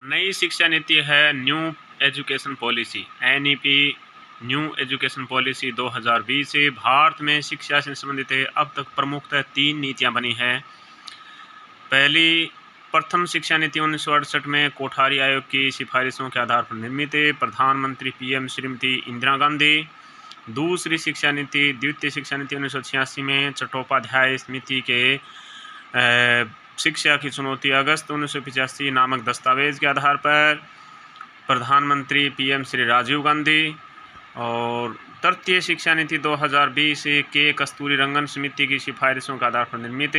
नई शिक्षा नीति है new education policy NEP new education policy 2020 से भारत में शिक्षा से संबंधित अब तक प्रमुखतः 3 नीतियां बनी हैं। पहली प्रथम शिक्षा नीति 1968 में कोठारी आयोग की सिफारिशों के आधार पर निर्मित प्रधानमंत्री PM श्रीमती इंदिरा गांधी। दूसरी शिक्षा नीति द्वितीय शिक्षा नीति 1986 में चट्टोपाध्याय समिति के शिक्षा की चुनौती अगस्त 1985 नामक दस्तावेज के आधार पर प्रधानमंत्री PM श्री राजीव गांधी। और तृतीय शिक्षा नीति 2020 के कस्तूरी रंगन समिति की सिफारिशों के आधार पर निर्मित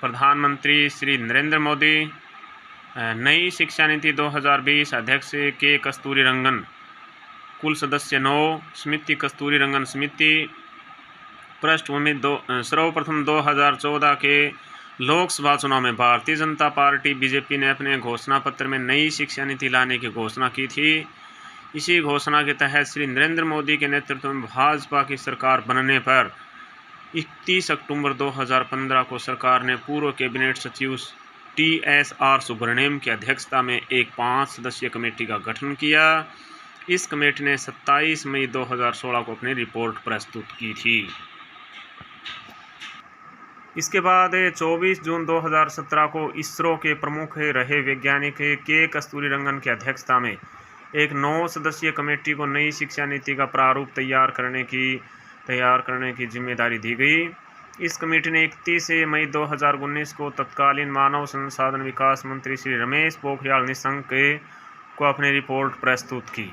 प्रधानमंत्री श्री नरेंद्र मोदी। नई शिक्षा नीति 2020 अध्यक्ष के कस्तूरी रंगन, कुल सदस्य 9, समिति कस्तूरी रंगन समिति। पृष्ठभूमि सर्वप्रथम 2014 के लोकसभा चुनाव में भारतीय जनता पार्टी BJP ने अपने घोषणा पत्र में नई शिक्षा नीति लाने की घोषणा की थी। इसी घोषणा के तहत श्री नरेंद्र मोदी के नेतृत्व में भाजपा की सरकार बनने पर 31 अक्टूबर 2015 को सरकार ने पूर्व कैबिनेट सचिव TSR सुब्रमण्यम की अध्यक्षता में एक 5 सदस्यीय कमेटी का गठन किया। इस कमेटी ने 27 मई 2016 को अपनी रिपोर्ट प्रस्तुत की थी। इसके बाद 24 जून 2017 को इसरो के प्रमुख रहे वैज्ञानिक के कस्तूरी रंगन की अध्यक्षता में एक 9 सदस्यीय कमेटी को नई शिक्षा नीति का प्रारूप तैयार करने की जिम्मेदारी दी गई। इस कमेटी ने 31 मई 2019 को तत्कालीन मानव संसाधन विकास मंत्री श्री रमेश पोखरियाल निशंक को अपनी रिपोर्ट प्रस्तुत की।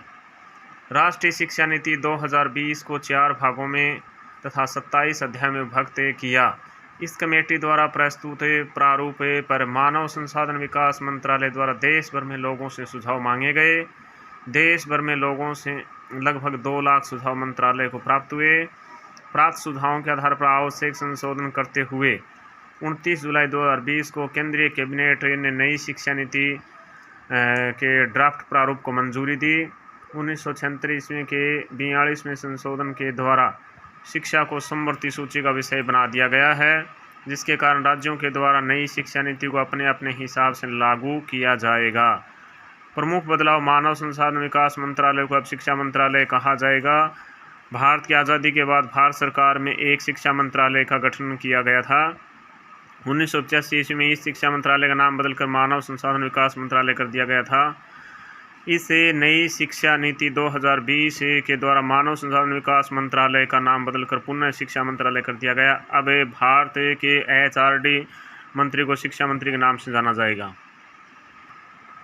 राष्ट्रीय शिक्षा नीति 2020 को 4 भागों में तथा 27 अध्याय में विभक्त किया। इस कमेटी द्वारा प्रस्तुत प्रारूप पर मानव संसाधन विकास मंत्रालय द्वारा देश भर में लोगों से सुझाव मांगे गए। देश भर में लोगों से लगभग 2 लाख सुझाव मंत्रालय को प्राप्त हुए। प्राप्त सुझावों के आधार पर आवश्यक संशोधन करते हुए 29 जुलाई 2020 को केंद्रीय कैबिनेट ने नई शिक्षा नीति के ड्राफ्ट प्रारूप को मंजूरी दी। 1936 ईस्वी के 42वें संशोधन के द्वारा शिक्षा को समवर्ती सूची का विषय बना दिया गया है, जिसके कारण राज्यों के द्वारा नई शिक्षा नीति को अपने अपने हिसाब से लागू किया जाएगा। प्रमुख बदलाव, मानव संसाधन विकास मंत्रालय को अब शिक्षा मंत्रालय कहा जाएगा। भारत की आज़ादी के बाद भारत सरकार में एक शिक्षा मंत्रालय का गठन किया गया था। 1985 ईस्वी में इस शिक्षा मंत्रालय का नाम बदलकर मानव संसाधन विकास मंत्रालय कर दिया गया था। इसे नई शिक्षा नीति 2020 के द्वारा मानव संसाधन विकास मंत्रालय का नाम बदलकर पुनः शिक्षा मंत्रालय कर दिया गया। अब भारत के HRD मंत्री को शिक्षा मंत्री के नाम से जाना जाएगा।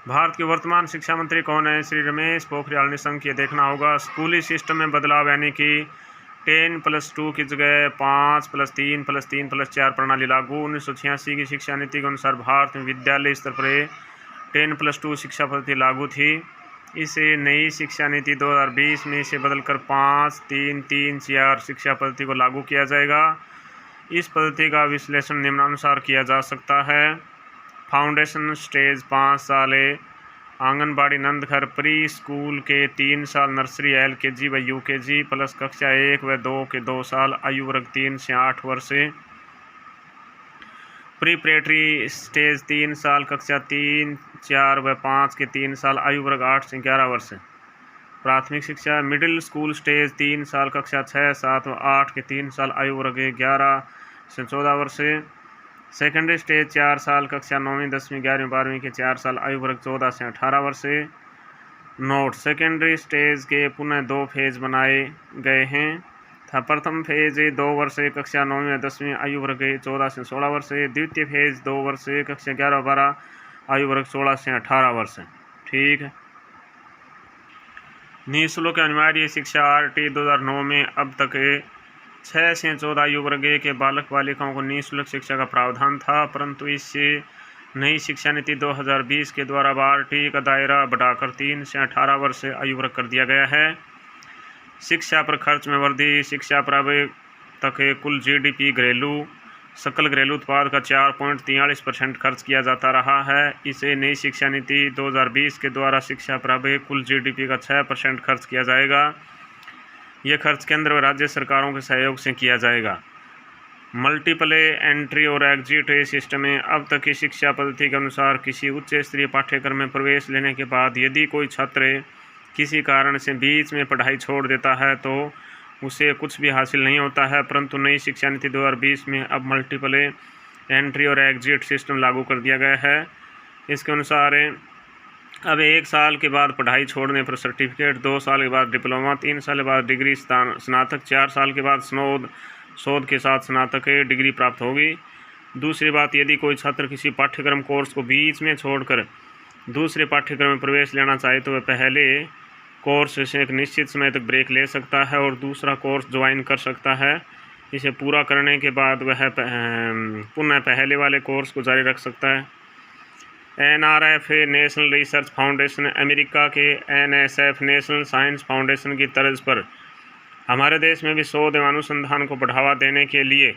भारत के वर्तमान शिक्षा मंत्री कौन है? श्री रमेश पोखरियाल निशंक। ये देखना होगा। स्कूली सिस्टम में बदलाव, यानी कि 10+2 की जगह 5+3+3+4 प्रणाली लागू। 1986 की शिक्षा नीति के अनुसार भारत में विद्यालय स्तर पर 10+2 शिक्षा पद्धति लागू थी। इसे नई शिक्षा नीति 2020 में इसे बदलकर 5-3-3-4 शिक्षा पद्धति को लागू किया जाएगा। इस पद्धति का विश्लेषण निम्नानुसार किया जा सकता है। फाउंडेशन स्टेज 5 साल, आंगनबाड़ी नंदघर प्री स्कूल के 3 साल, नर्सरी LKG व UKG प्लस कक्षा 1 व 2 के 2 साल, आयु वर्ग 3 से 8 वर्ष। प्रीपरेटरी स्टेज 3 साल, कक्षा 3, 4 व 5 के 3 साल, आयु वर्ग 8 से 11 वर्ष। प्राथमिक शिक्षा मिडिल स्कूल स्टेज 3 साल, कक्षा 6, 7 व 8 के 3 साल, आयु वर्ग 11 से 14 वर्ष। सेकेंडरी स्टेज 4 साल, कक्षा 9वीं 10वीं 11वीं 12वीं के 4 साल, आयु वर्ग 14 से 18 वर्ष। नोट, सेकेंडरी स्टेज के पुनः 2 फेज बनाए गए हैं। प्रथम फेज 2 वर्ष, कक्षा 9वीं 10वीं, आयु वर्ग 14 से 16 वर्ष। द्वितीय फेज 2 वर्ष, कक्षा 11-12, आयु वर्ग 16 से 18 वर्ष। ठीक है। निःशुल्क अनिवार्य शिक्षा RT 2009 में अब तक 6 से 14 आयु वर्ग के बालक बालिकाओं को निःशुल्क शिक्षा का प्रावधान था, परंतु इससे नई शिक्षा नीति 2020 के द्वारा RT का दायरा बढ़ाकर 3 से 18 वर्ष आयु वर्ग कर दिया गया है। शिक्षा पर खर्च में वृद्धि, शिक्षा पर अब तक कुल GDP सकल घरेलू उत्पाद का 4.43% खर्च किया जाता रहा है। इसे नई शिक्षा नीति 2020 के द्वारा शिक्षा पर अब कुल GDP का 6% खर्च किया जाएगा। यह खर्च केंद्र व राज्य सरकारों के सहयोग से किया जाएगा। मल्टीपल एंट्री और एग्जिट सिस्टम में अब तक की शिक्षा पद्धति के अनुसार किसी उच्च स्तरीय पाठ्यक्रम में प्रवेश लेने के बाद यदि कोई छात्र किसी कारण से बीच में पढ़ाई छोड़ देता है तो उसे कुछ भी हासिल नहीं होता है, परंतु नई शिक्षा नीति 2020 में अब मल्टीपल एंट्री और एग्जिट सिस्टम लागू कर दिया गया है। इसके अनुसार अब 1 साल के बाद पढ़ाई छोड़ने पर सर्टिफिकेट, 2 साल के बाद डिप्लोमा, 3 साल के बाद डिग्री स्नातक, 4 साल के बाद शोध के साथ स्नातक डिग्री प्राप्त होगी। दूसरी बात, यदि कोई छात्र किसी पाठ्यक्रम कोर्स को बीच में छोड़कर दूसरे पाठ्यक्रम में प्रवेश लेना चाहे तो वह पहले कोर्स से एक निश्चित समय तक ब्रेक ले सकता है और दूसरा कोर्स ज्वाइन कर सकता है। इसे पूरा करने के बाद वह पुनः पहले वाले कोर्स को जारी रख सकता है। NRFA national research foundation America के NSF नेशनल साइंस फाउंडेशन की तर्ज पर हमारे देश में भी शोध एवं अनुसंधान को बढ़ावा देने के लिए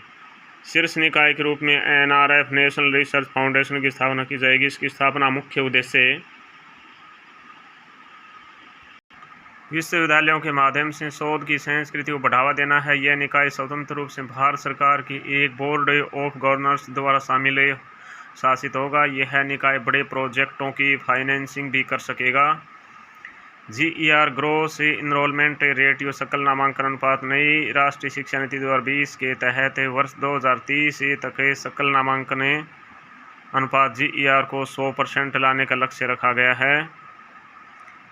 शीर्ष निकाय के रूप में NRF नेशनल रिसर्च फाउंडेशन की स्थापना की जाएगी। इसकी स्थापना मुख्य उद्देश्य विश्वविद्यालयों के माध्यम से शोध की संस्कृति को बढ़ावा देना है। यह निकाय स्वतंत्र रूप से भारत सरकार की एक बोर्ड ऑफ गवर्नर्स द्वारा शासित होगा। यह निकाय बड़े प्रोजेक्टों की फाइनेंसिंग भी कर सकेगा। GER ग्रोस इनरोलमेंट रेटियो सकल नामांकन अनुपात नई राष्ट्रीय शिक्षा नीति 2020 के तहत वर्ष 2030 तक सकल नामांकन अनुपात GER को 100% लाने का लक्ष्य रखा गया है।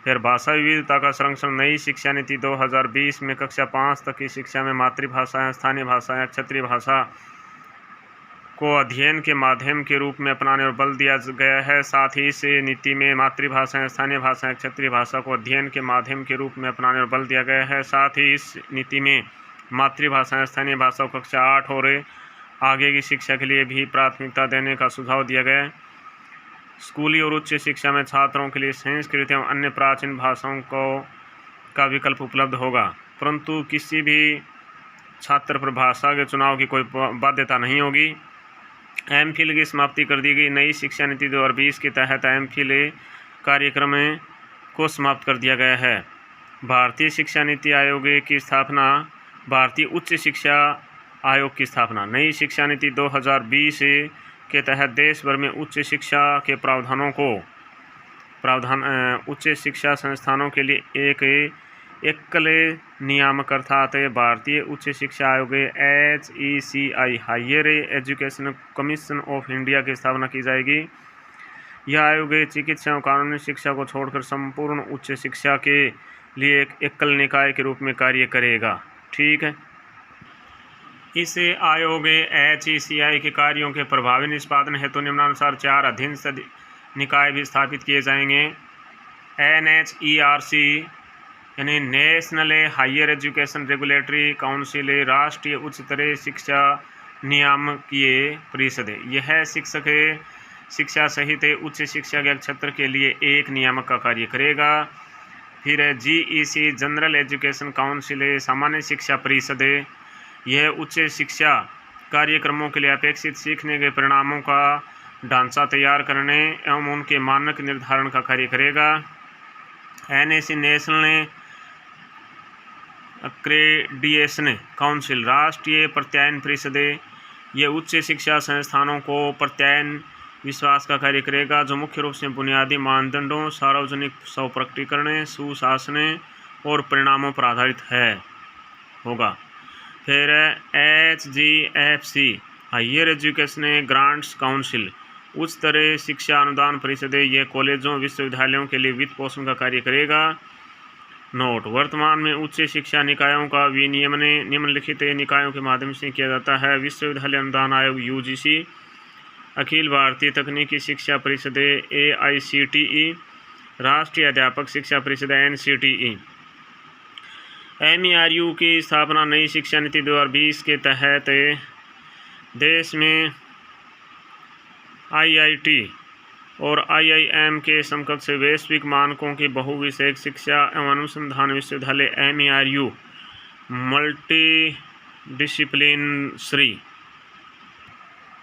फिर भाषा विविधता का संरक्षण नई शिक्षा नीति 2020 में कक्षा 5 तक की शिक्षा में मातृभाषा, स्थानीय भाषा या क्षेत्रीय भाषा को अध्ययन के माध्यम के रूप में अपनाने और बल दिया गया है। साथ ही इस नीति में मातृभाषा, स्थानीय भाषा या क्षेत्रीय भाषा को अध्ययन के माध्यम के रूप में अपनाने और बल दिया गया है। साथ ही इस नीति में मातृभाषा, स्थानीय भाषा को कक्षा 8 और आगे की शिक्षा के लिए भी प्राथमिकता देने का सुझाव दिया गया है। स्कूली और उच्च शिक्षा में छात्रों के लिए संस्कृत एवं अन्य प्राचीन भाषाओं का विकल्प उपलब्ध होगा, परंतु किसी भी छात्र पर भाषा के चुनाव की कोई बाध्यता नहीं होगी। MPhil की समाप्ति कर दी गई। नई शिक्षा नीति 2020 के तहत MPhil कार्यक्रम को समाप्त कर दिया गया है। भारतीय शिक्षा नीति आयोग की स्थापना, भारतीय उच्च शिक्षा आयोग की स्थापना। नई शिक्षा नीति 2020 के तहत देश भर में उच्च शिक्षा के उच्च शिक्षा संस्थानों के लिए एक एकल नियामक अर्थात भारतीय उच्च शिक्षा आयोग HECI higher education commission of India की स्थापना की जाएगी। यह आयोग चिकित्सा और कानूनी शिक्षा को छोड़कर संपूर्ण उच्च शिक्षा के लिए एक एकल निकाय के रूप में कार्य करेगा। ठीक है। इस आयोग HECI के कार्यों के प्रभावी निष्पादन हेतु निम्नानुसार 4 अधीनस्थ निकाय भी स्थापित किए जाएंगे। NHERC यानी national higher education regulatory council, राष्ट्रीय उच्चतर शिक्षा नियामकीय परिषद। यह शिक्षक शिक्षा सहित उच्च शिक्षा के क्षेत्र के लिए एक नियामक का कार्य करेगा। फिर GEC जनरल एजुकेशन काउंसिल, सामान्य शिक्षा परिषद। यह उच्च शिक्षा कार्यक्रमों के लिए अपेक्षित सीखने के परिणामों का ढांचा तैयार करने एवं उनके मानक निर्धारण का कार्य करेगा। NAC नेशनल एक्रेडिटेशन काउंसिल, राष्ट्रीय प्रत्यायन परिषद। यह उच्च शिक्षा संस्थानों को प्रत्यायन विश्वास का कार्य करेगा जो मुख्य रूप से बुनियादी मानदंडों, सार्वजनिक स्वप्रकटीकरण, सुशासन और परिणामों पर आधारित होगा। फिर HGFC higher education grants council, उच्चतर शिक्षा अनुदान परिषद। यह कॉलेजों, विश्वविद्यालयों के लिए वित्त पोषण का कार्य करेगा। नोट: वर्तमान में उच्च शिक्षा निकायों का विनियमन निम्नलिखित निकायों के माध्यम से किया जाता है: विश्वविद्यालय अनुदान आयोग UGC, अखिल भारतीय तकनीकी शिक्षा परिषद AICTE, राष्ट्रीय अध्यापक शिक्षा परिषद NCTE। MERU की स्थापना नई शिक्षा नीति 2020 के तहत देश में IIT और IIM के समकक्ष वैश्विक मानकों की बहुविषयक शिक्षा एवं अनुसंधान विश्वविद्यालय MERU multi disciplinary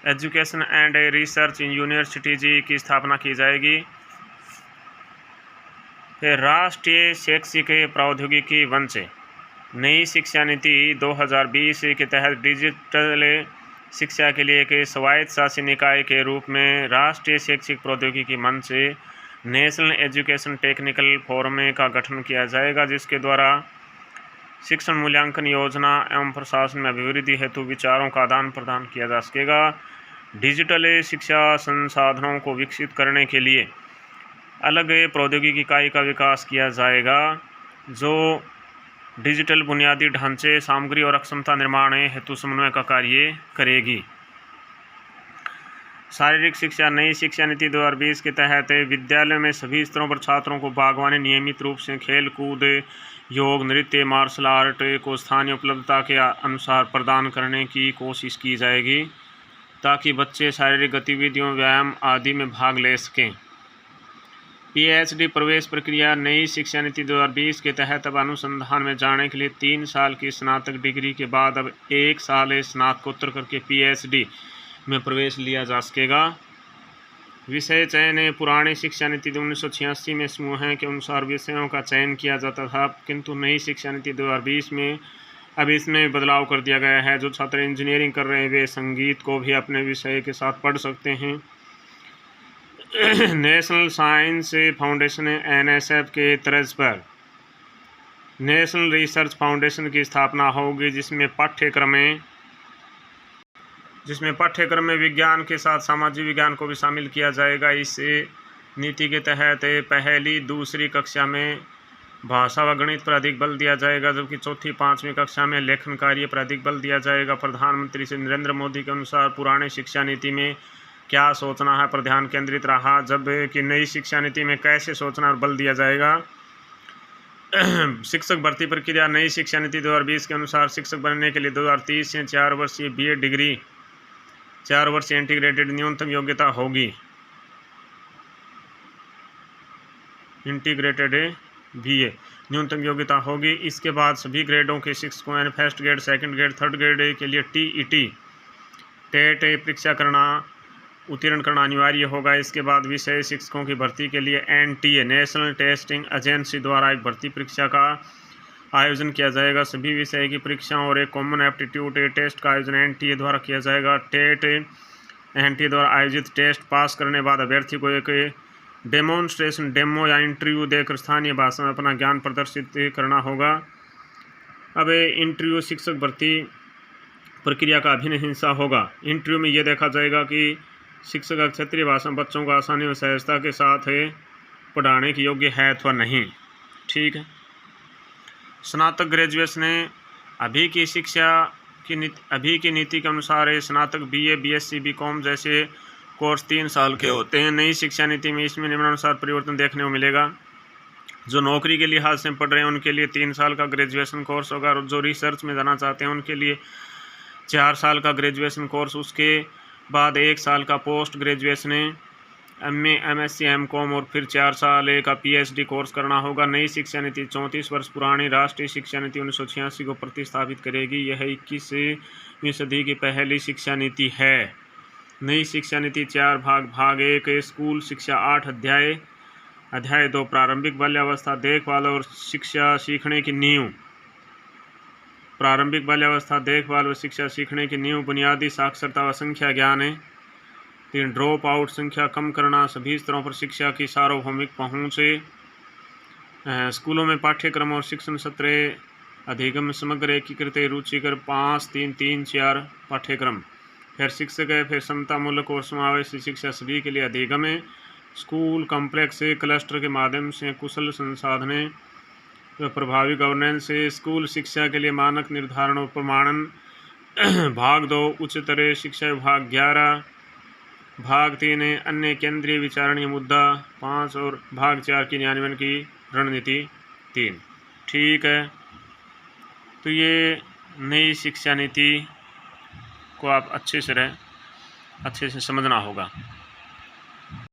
education and research universities की स्थापना की जाएगी। फिर राष्ट्रीय शैक्षिक प्रौद्योगिकी मंच। नई शिक्षा नीति 2020 के तहत डिजिटल शिक्षा के लिए एक स्वायत्त शासी निकाय के रूप में राष्ट्रीय शैक्षिक प्रौद्योगिकी मंच से नेशनल एजुकेशन टेक्निकल फोरम का गठन किया जाएगा, जिसके द्वारा शिक्षण मूल्यांकन योजना एवं प्रशासन में अभिवृद्धि हेतु विचारों का आदान प्रदान किया जा सकेगा। डिजिटल शिक्षा संसाधनों को विकसित करने के लिए अलग प्रौद्योगिकी इकाई का विकास किया जाएगा, जो डिजिटल बुनियादी ढांचे, सामग्री और अक्षमता निर्माण हेतु समन्वय का कार्य करेगी। शारीरिक शिक्षा नई शिक्षा नीति 2020 के तहत विद्यालय में सभी स्तरों पर छात्रों को बागवानी, नियमित रूप से खेल कूद, योग, नृत्य, मार्शल आर्ट को स्थानीय उपलब्धता के अनुसार प्रदान करने की कोशिश की जाएगी, ताकि बच्चे शारीरिक गतिविधियों, व्यायाम आदि में भाग ले सकें। PhD प्रवेश प्रक्रिया नई शिक्षा नीति 2020 के तहत अब अनुसंधान में जाने के लिए 3 साल की स्नातक डिग्री के बाद अब 1 साल स्नातकोत्तर करके PhD में प्रवेश लिया जा सकेगा। विषय चयन पुरानी शिक्षा नीति 1986 में समूह के अनुसार विषयों का चयन किया जाता था, किंतु नई शिक्षा नीति 2020 में अब इसमें बदलाव कर दिया गया है। जो छात्र इंजीनियरिंग कर रहे हैं वे संगीत को भी अपने विषय के साथ पढ़ सकते हैं। नेशनल साइंस फाउंडेशन NSF के तर्ज पर नेशनल रिसर्च फाउंडेशन की स्थापना होगी, जिसमें पाठ्यक्रम में विज्ञान के साथ सामाजिक विज्ञान को भी शामिल किया जाएगा। इस नीति के तहत पहली, दूसरी कक्षा में भाषा व गणित पर अधिक बल दिया जाएगा, जबकि चौथी, 5वीं कक्षा में लेखन कार्य पर अधिक बल दिया जाएगा। प्रधानमंत्री श्री नरेंद्र मोदी के अनुसार पुराने शिक्षा नीति में क्या सोचना है पर ध्यान केंद्रित रहा, जबकि नई शिक्षा नीति में कैसे सोचना और बल दिया जाएगा। शिक्षक भर्ती प्रक्रिया नई शिक्षा नीति 2020 के अनुसार शिक्षक बनने के लिए 2030 से 4 वर्षीय BA डिग्री, 4 वर्षीय इंटीग्रेटेड न्यूनतम योग्यता होगी, इंटीग्रेटेड BA न्यूनतम योग्यता होगी। इसके बाद सभी ग्रेडों के शिक्षकों यानी first grade, second grade, third grade के लिए टेट परीक्षा उत्तीर्ण करना अनिवार्य होगा। इसके बाद विषय शिक्षकों की भर्ती के लिए NTA नेशनल टेस्टिंग एजेंसी द्वारा एक भर्ती परीक्षा का आयोजन किया जाएगा। सभी विषय की परीक्षाओं और एक कॉमन एप्टीट्यूड टेस्ट का आयोजन NTA द्वारा किया जाएगा। NTA द्वारा आयोजित टेस्ट पास करने के बाद अभ्यर्थी को एक डेमो या इंटरव्यू देकर स्थानीय भाषा में अपना ज्ञान प्रदर्शित करना होगा। अब इंटरव्यू शिक्षक भर्ती प्रक्रिया का अभिन्न हिस्सा होगा। इंटरव्यू में यह देखा जाएगा कि शिक्षक क्षेत्रीय भाषा में बच्चों को आसानी और सहजता के साथ पढ़ाने के योग्य है अथवा नहीं। ठीक है। स्नातक ग्रेजुएशन अभी की नीति के अनुसार स्नातक BA, BSc, BCom जैसे कोर्स 3 साल के होते हैं। नई शिक्षा नीति में इसमें निम्नानुसार परिवर्तन देखने को मिलेगा। जो नौकरी के लिहाज से पढ़ रहे हैं उनके लिए 3 साल का ग्रेजुएशन कोर्स होगा, और जो रिसर्च में जाना चाहते हैं उनके लिए 4 साल का ग्रेजुएशन कोर्स, उसके बाद 1 साल का post graduation MA, MSc, MCom और फिर 4 साल का PhD कोर्स करना होगा। नई शिक्षा नीति 34 वर्ष पुरानी राष्ट्रीय शिक्षा नीति 1986 को प्रतिस्थापित करेगी। यह 21वीं सदी की पहली शिक्षा नीति है। नई शिक्षा नीति 4 भाग 1 स्कूल शिक्षा 8 अध्याय 2 प्रारंभिक बाल्यावस्था देखभाल और शिक्षा सीखने की नींव। प्रारंभिक बाल्यावस्था देखभाल व शिक्षा सीखने की नींव, बुनियादी साक्षरता व संख्या ज्ञान है। 3 ड्रॉप आउट संख्या कम करना, सभी स्तरों पर शिक्षा की सार्वभौमिक पहुँच। स्कूलों में पाठ्यक्रम और शिक्षण सत्र अधिगम समग्र एकीकृत रुचिकर 5-3-3-4 पाठ्यक्रम। फिर शिक्षक है, फिर समतामूलक और समावेशी शिक्षा सभी के लिए अधिगम है। स्कूल कॉम्प्लेक्स क्लस्टर के माध्यम से कुशल संसाधन प्रभावी गवर्नेंस, स्कूल शिक्षा के लिए मानक निर्धारण और प्रमाणन। भाग 2 उच्चतर शिक्षा विभाग 11, भाग 3 अन्य केंद्रीय विचारणीय मुद्दा 5 और भाग 4 क्रियान्वयन की रणनीति 3। ठीक है, तो ये नई शिक्षा नीति को आप अच्छे से समझना होगा।